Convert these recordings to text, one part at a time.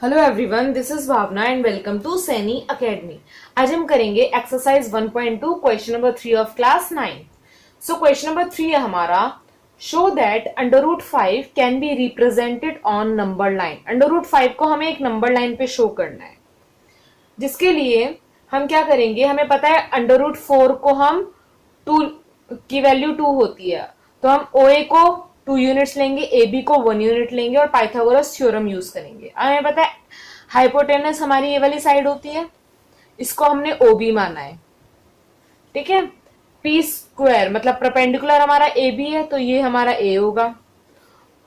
Hello everyone, this is Bhavna and welcome to Saini academy. आज हम करेंगे exercise 1.2 question number 3 of class 9। So question number 3 है हमारा, show that under root 5 can be represented on number line. Under root 5 को हमें एक number line पे show करना है, जिसके लिए हम क्या करेंगे, हमें पता है अंडर रूट 4 को हम 2 की वैल्यू 2 होती है, तो हम ओ ए को 2 यूनिट्स लेंगे, ए बी को 1 यूनिट लेंगे और पाइथागोरस थ्योरम यूज करेंगे। हमें पता है हाइपोटेनस हमारी ये वाली साइड होती है, इसको हमने ओ बी माना है। ठीक है, पी स्क्वायर मतलब परपेंडिकुलर हमारा ए बी है, तो ये हमारा ए होगा,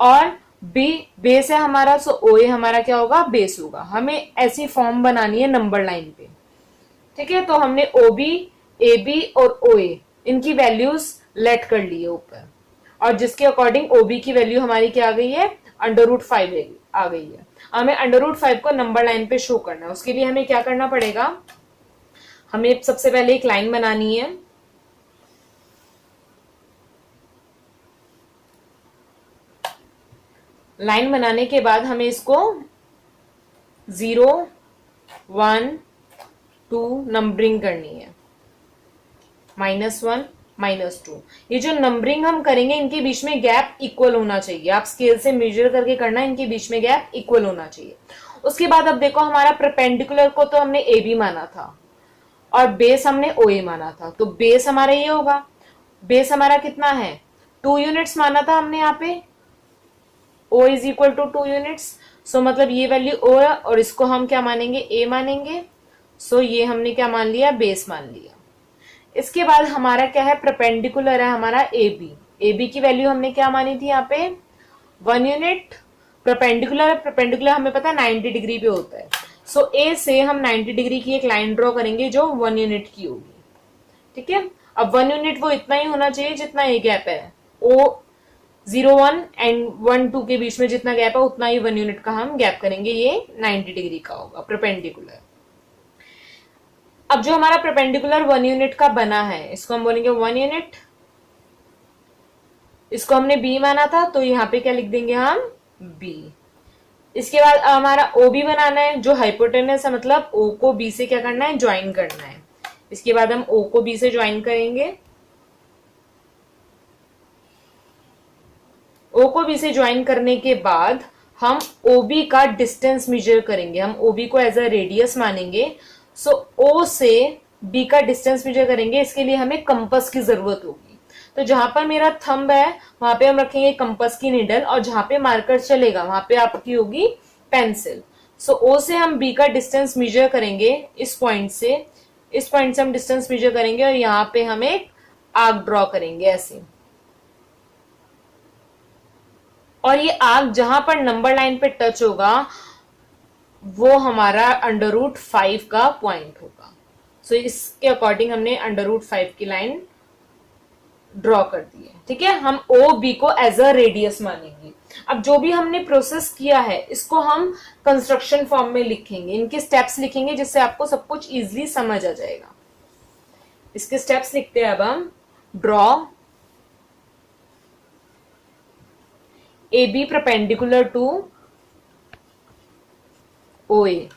और बी बेस है हमारा, सो ओ ए हमारा क्या होगा, बेस होगा। हमें ऐसी फॉर्म बनानी है नंबर लाइन पे। ठीक है, तो हमने ओ बी, ए बी और ओ ए इनकी वैल्यूज लेट कर ली है ऊपर, और जिसके अकॉर्डिंग ओ बी की वैल्यू हमारी क्या आ गई है, अंडर रूट 5 आ गई है। हमें अंडर रूट 5 को नंबर लाइन पे शो करना है। उसके लिए हमें क्या करना पड़ेगा, हमें सबसे पहले एक लाइन बनानी है। लाइन बनाने के बाद हमें इसको 0, 1, 2 नंबरिंग करनी है, -1, -2। ये जो नंबरिंग हम करेंगे, इनके बीच में गैप इक्वल होना चाहिए। आप स्केल से मेजर करके करना, इनके बीच में गैप इक्वल होना चाहिए। उसके बाद अब देखो, हमारा परपेंडिकुलर को तो हमने ए बी माना था और बेस हमने ओ ए माना था, तो बेस हमारा ये होगा। बेस हमारा कितना है, 2 यूनिट्स माना था हमने यहाँ पे, O is equal to 2 units. So मतलब ये वैल्यू ओ है और इसको हम क्या मानेंगे, ए मानेंगे। सो ये हमने क्या मान लिया, बेस मान लिया। इसके बाद हमारा क्या है, परपेंडिकुलर है हमारा ए बी। ए बी की वैल्यू हमने क्या मानी थी यहाँ पे, 1 यूनिट। परपेंडिकुलर, परपेंडिकुलर हमें पता है 90 डिग्री पे होता है। सो ए से हम 90 डिग्री की एक लाइन ड्रॉ करेंगे जो 1 यूनिट की होगी। ठीक है, अब 1 यूनिट वो इतना ही होना चाहिए जितना ये गैप है, ओ 0, 1 एंड 1, 2 के बीच में जितना गैप है उतना ही 1 यूनिट का हम गैप करेंगे, ये 90 डिग्री का होगा परपेंडिकुलर। अब जो हमारा परपेंडिकुलर 1 यूनिट का बना है, इसको हम बोलेंगे 1 यूनिट। इसको हमने बी माना था, तो यहाँ पे क्या लिख देंगे हम, बी। इसके बाद हमारा ओ बी बनाना है, जो हाइपोटेनस है, मतलब ओ को बी से क्या करना है, ज्वाइन करना है। इसके बाद हम ओ को बी से ज्वाइन करेंगे। ओ को बी से ज्वाइन करने के बाद हम ओ बी का डिस्टेंस मेजर करेंगे। हम ओ बी को एज अ रेडियस मानेंगे। सो ओ से बी का डिस्टेंस मेजर करेंगे, इसके लिए हमें कंपास की जरूरत होगी। तो जहां पर मेरा थंब है वहां पे हम रखेंगे कंपास की निडल, और जहां पे मार्कर चलेगा वहां पे आपकी होगी पेंसिल। सो ओ से हम बी का डिस्टेंस मेजर करेंगे, इस पॉइंट से, इस पॉइंट से हम डिस्टेंस मेजर करेंगे और यहाँ पे हम एक आर्क ड्रॉ करेंगे ऐसे। और ये आर्क जहां पर नंबर लाइन पे टच होगा वो हमारा अंडर रूट 5 का पॉइंट होगा। सो इसके अकॉर्डिंग हमने अंडर रूट 5 की लाइन ड्रॉ कर दी है। ठीक है, हम ओ बी को एज अ रेडियस मानेंगे। अब जो भी हमने प्रोसेस किया है इसको हम कंस्ट्रक्शन फॉर्म में लिखेंगे, इनके स्टेप्स लिखेंगे, जिससे आपको सब कुछ इजिली समझ आ जाएगा। इसके स्टेप्स लिखते हैं अब हम, draw A B perpendicular to O A.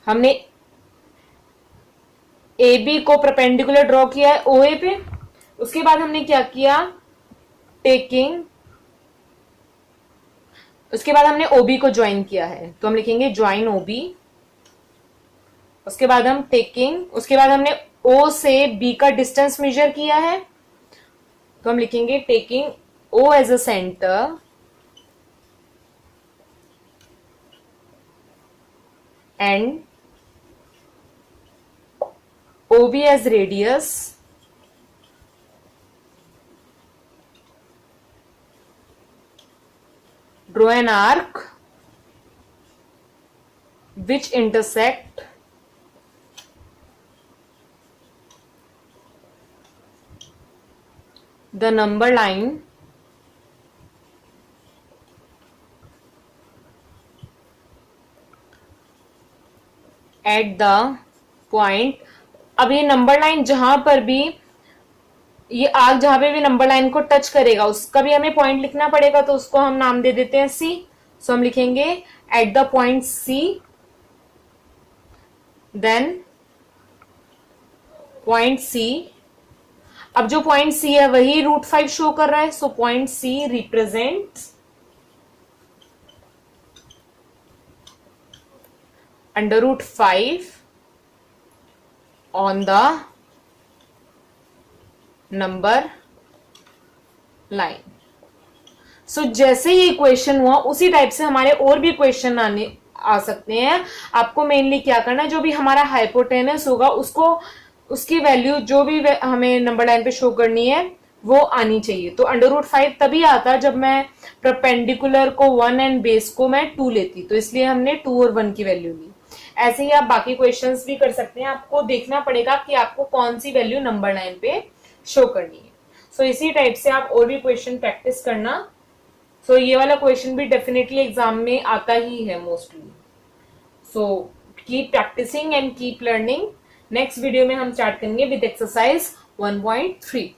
हमने ए बी को परपेंडिकुलर ड्रॉ किया है ओ ए पे। उसके बाद हमने क्या किया, टेकिंग, उसके बाद हमने ओ बी को ज्वाइन किया है, तो हम लिखेंगे ज्वाइन ओ बी। उसके बाद हम टेकिंग, उसके बाद हमने ओ से बी का डिस्टेंस मेजर किया है, तो हम लिखेंगे taking O as a centre and O B as radius, draw an arc which intersect the number line at the point। अब ये नंबर लाइन जहां पर भी ये आर्क जहां पे भी नंबर लाइन को टच करेगा उसका भी हमें पॉइंट लिखना पड़ेगा, तो उसको हम नाम दे देते हैं सी। सो हम लिखेंगे at the point C, then point C. अब जो पॉइंट सी है वही √5 शो कर रहा है, so point C represent √5 on the number line. So जैसे ही इक्वेशन हुआ उसी टाइप से हमारे और भी क्वेश्चन आ सकते हैं। आपको मेनली क्या करना है, जो भी हमारा हाइपोटेनस होगा उसको, उसकी वैल्यू जो भी हमें नंबर लाइन पे शो करनी है वो आनी चाहिए। तो √5 तभी आता जब मैं परपेंडिकुलर को 1 एंड बेस को मैं 2 लेती, तो इसलिए हमने 2 और 1 की वैल्यू ली। ऐसे ही आप बाकी क्वेश्चंस भी कर सकते हैं, आपको देखना पड़ेगा कि आपको कौन सी वैल्यू नंबर लाइन पे शो करनी है। सो इसी टाइप से आप और भी क्वेश्चन प्रैक्टिस करना। सो ये वाला क्वेश्चन भी डेफिनेटली एग्जाम में आता ही है mostly. So keep practising and keep learning. Next video में हम स्टार्ट करेंगे विद एक्सरसाइज 1.3।